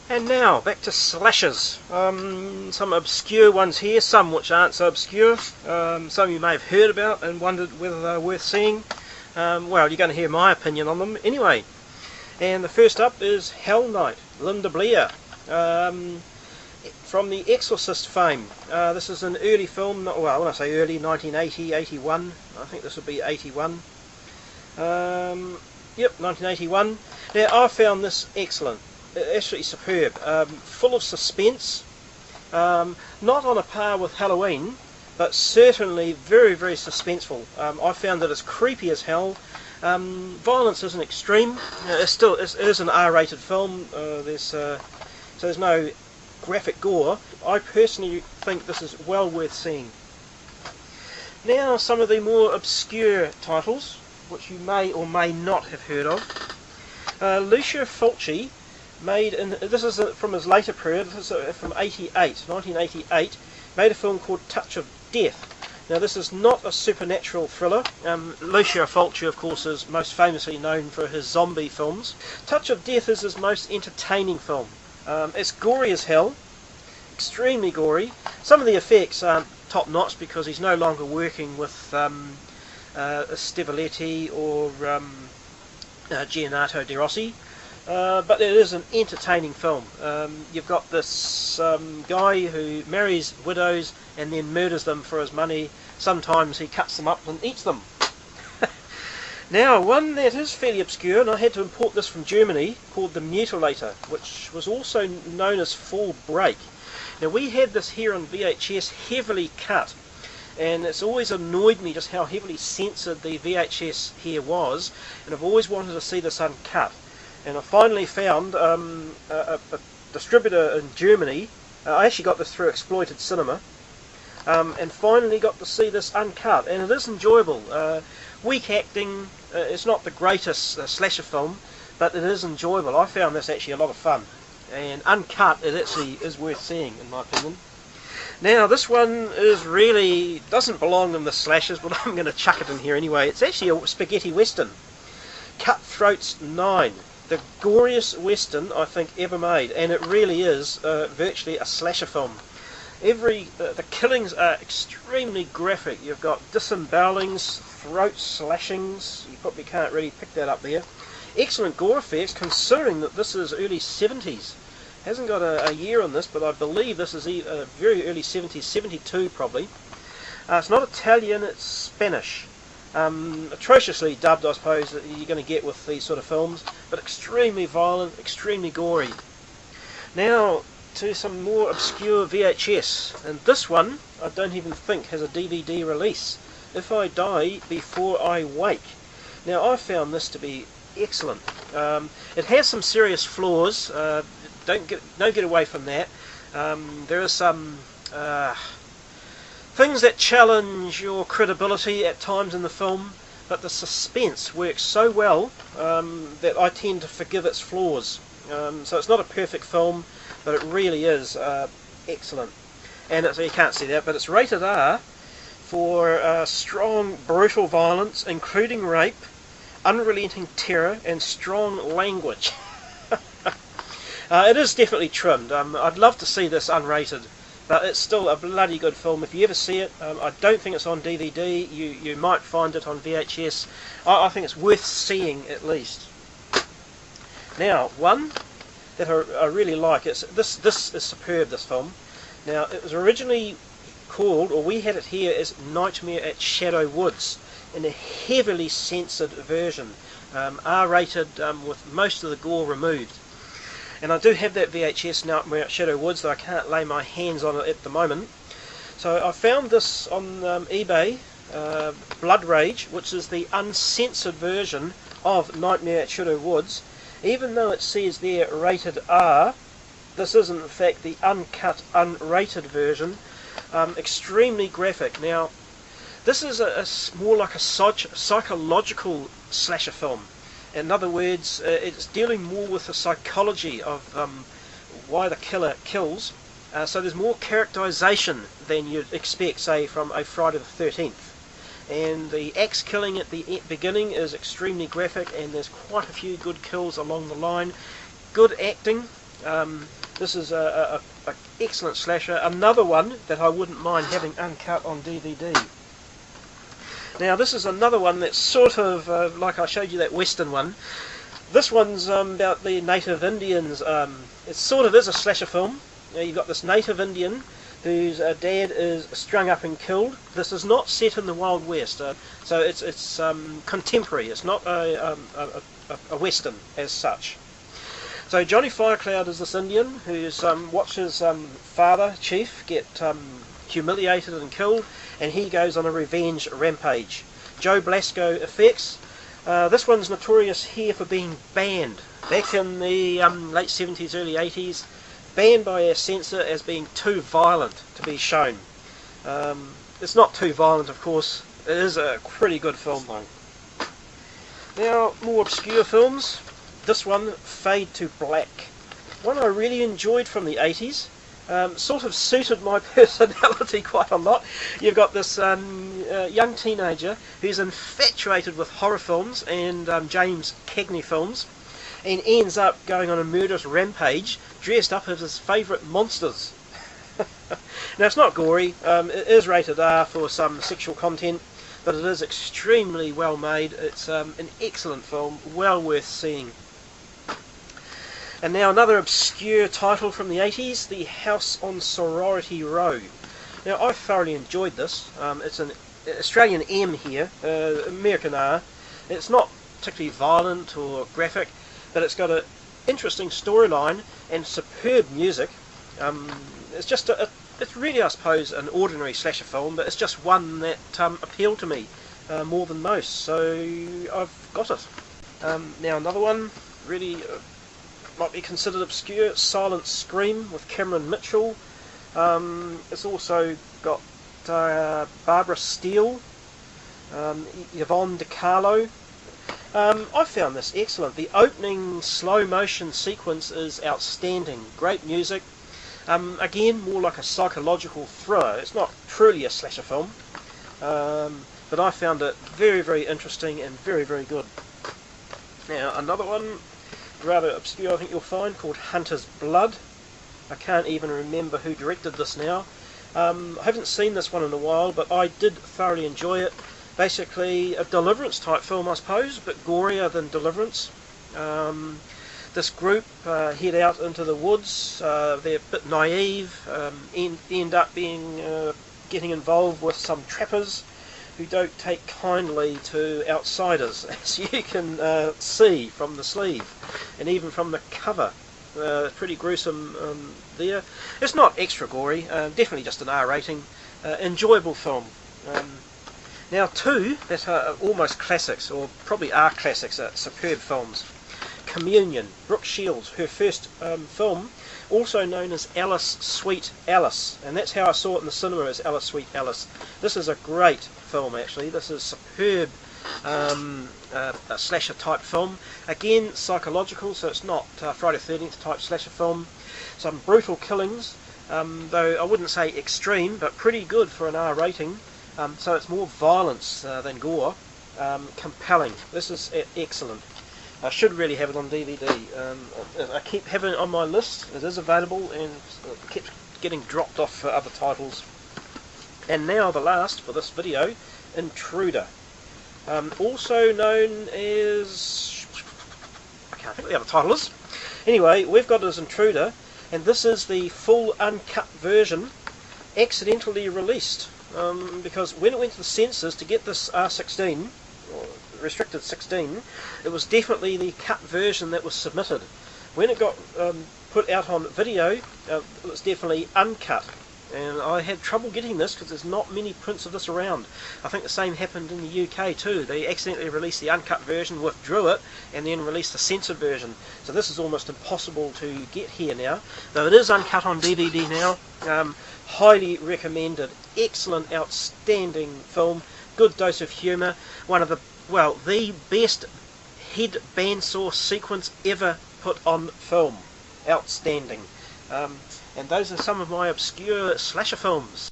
And now, back to slashers. Some obscure ones here, some which aren't so obscure. Some you may have heard about and wondered whether they're worth seeing. Well, you're going to hear my opinion on them anyway. And the first up is Hell Night, Linda Blair. From the Exorcist fame. This is an early film, well, when I say early, 1980, 81. I think this would be 81. Yep, 1981. Now, I found this excellent. Absolutely superb, full of suspense, not on a par with Halloween, but certainly very, very suspenseful. I found that it's creepy as hell. Violence isn't extreme. It is an R-rated film. So there's no graphic gore. I personally think this is well worth seeing. Now, some of the more obscure titles, which you may or may not have heard of. Lucio Fulci this is from his later period, this is from 1988, made a film called Touch of Death. Now, this is not a supernatural thriller. Lucio Fulci, of course, is most famously known for his zombie films. Touch of Death is his most entertaining film. It's gory as hell, extremely gory. Some of the effects aren't top notch because he's no longer working with Stivoletti or Giannato De Rossi. But it is an entertaining film. You've got this guy who marries widows and then murders them for his money. Sometimes he cuts them up and eats them. Now, one that is fairly obscure, and I had to import this from Germany, called The Mutilator, which was also known as Fall Break. Now, we had this here on VHS heavily cut, and it's always annoyed me just how heavily censored the VHS here was, and I've always wanted to see this uncut. And I finally found a distributor in Germany. I actually got this through Exploited Cinema, and finally got to see this uncut, and it is enjoyable. Weak acting, it's not the greatest slasher film, but it is enjoyable. I found this actually a lot of fun, and uncut it actually is worth seeing in my opinion. Now, this one doesn't belong in the slashers, but I'm going to chuck it in here anyway. It's actually a spaghetti western, Cutthroats 9. The goriest western I think ever made, and it really is virtually a slasher film. The killings are extremely graphic. You've got disembowelings, throat slashings. You probably can't really pick that up there. Excellent gore effects, considering that this is early 70s. Hasn't got a year on this, but I believe this is very early 70s, 72 probably. It's not Italian, it's Spanish. Atrociously dubbed, I suppose, that you're going to get with these sort of films, but extremely violent, extremely gory. Now, to some more obscure VHS, and this one I don't even think has a DVD release. If I Die Before I Wake. Now, I found this to be excellent. It has some serious flaws. Don't get away from that. There are some things that challenge your credibility at times in the film, but the suspense works so well that I tend to forgive its flaws. So it's not a perfect film, but it really is excellent. And you can't see that, but it's rated R for strong, brutal violence, including rape, unrelenting terror, and strong language. It is definitely trimmed. I'd love to see this unrated, but it's still a bloody good film. If you ever see it, I don't think it's on DVD. You might find it on VHS. I think it's worth seeing at least. Now, one that I really like, this is superb, this film. Now, it was originally called, or we had it here as Nightmare at Shadow Woods, in a heavily censored version, R-rated, with most of the gore removed. And I do have that VHS Nightmare at Shadow Woods, though I can't lay my hands on it at the moment. So I found this on eBay, Blood Rage, which is the uncensored version of Nightmare at Shadow Woods. Even though it says there rated R, this is in fact the uncut, unrated version. Extremely graphic. Now, this is more like a psychological slasher film. In other words, it's dealing more with the psychology of why the killer kills. So there's more characterization than you'd expect, say, from a Friday the 13th. And the axe killing at the beginning is extremely graphic, and there's quite a few good kills along the line. Good acting, This is a excellent slasher. Another one that I wouldn't mind having uncut on DVD. Now this is another one that's sort of like I showed you that Western one. This one's about the native Indians. It sort of is a slasher film. You've got this native Indian whose dad is strung up and killed. This is not set in the Wild West, so it's contemporary. It's not a Western as such. So Johnny Firecloud is this Indian who's watched his father, Chief, get humiliated and killed, and he goes on a revenge rampage. Joe Blasco effects. This one's notorious here for being banned. Back in the late 70s, early 80s, banned by a censor as being too violent to be shown. It's not too violent, of course. It is a pretty good film, though. Now, more obscure films. This one, Fade to Black. One I really enjoyed from the 80s. Sort of suited my personality quite a lot. You've got this young teenager who's infatuated with horror films and James Cagney films, and ends up going on a murderous rampage dressed up as his favourite monsters. Now it's not gory, it is rated R for some sexual content, but it is extremely well made. It's an excellent film, well worth seeing. And now another obscure title from the 80s, The House on Sorority Row. Now I thoroughly enjoyed this. It's an Australian M here, American R. It's not particularly violent or graphic, but it's got an interesting storyline and superb music. It's just it's really, I suppose, an ordinary slasher film, but it's just one that appealed to me more than most, so I've got it. Now another one, really might be considered obscure, Silent Scream with Cameron Mitchell. It's also got Barbara Steele, Yvonne DiCarlo. I found this excellent. The opening slow motion sequence is outstanding. Great music. Again, more like a psychological thriller. It's not truly a slasher film, but I found it very, very interesting and very, very good. Now, another one, rather obscure, I think you'll find, called Hunter's Blood. I can't even remember who directed this now. I haven't seen this one in a while, but I did thoroughly enjoy it. Basically a Deliverance type film, I suppose, but gorier than Deliverance. This group head out into the woods. They're a bit naive, end up getting involved with some trappers who don't take kindly to outsiders, as you can see from the sleeve and even from the cover. Pretty gruesome there. It's not extra gory, definitely just an R rating. Enjoyable film. Now two that are almost classics, or probably are classics, are superb films. Communion, Brooke Shields, her first film, also known as Alice Sweet Alice, and that's how I saw it in the cinema, as Alice Sweet Alice. This is a great film, actually. This is superb, a slasher type film. Again, psychological, so it's not Friday the 13th type slasher film. Some brutal killings, though I wouldn't say extreme, but pretty good for an R rating. So it's more violence than gore. Compelling. This is excellent. I should really have it on DVD. I keep having it on my list. It is available, and it keeps getting dropped off for other titles. And now the last for this video, Intruder. Also known as... I can't think what the other title is. Anyway, we've got it as Intruder, and this is the full uncut version, accidentally released. Because when it went to the censors to get this R16, or restricted 16, it was definitely the cut version that was submitted. When it got put out on video, it was definitely uncut, and I had trouble getting this because there's not many prints of this around. I think the same happened in the UK too. They accidentally released the uncut version, withdrew it, and then released the censored version. So this is almost impossible to get here now, though it is uncut on DVD now. Highly recommended. Excellent, outstanding film. Good dose of humour. One of the, well, the best head bandsaw sequence ever put on film. Outstanding. And those are some of my obscure slasher films.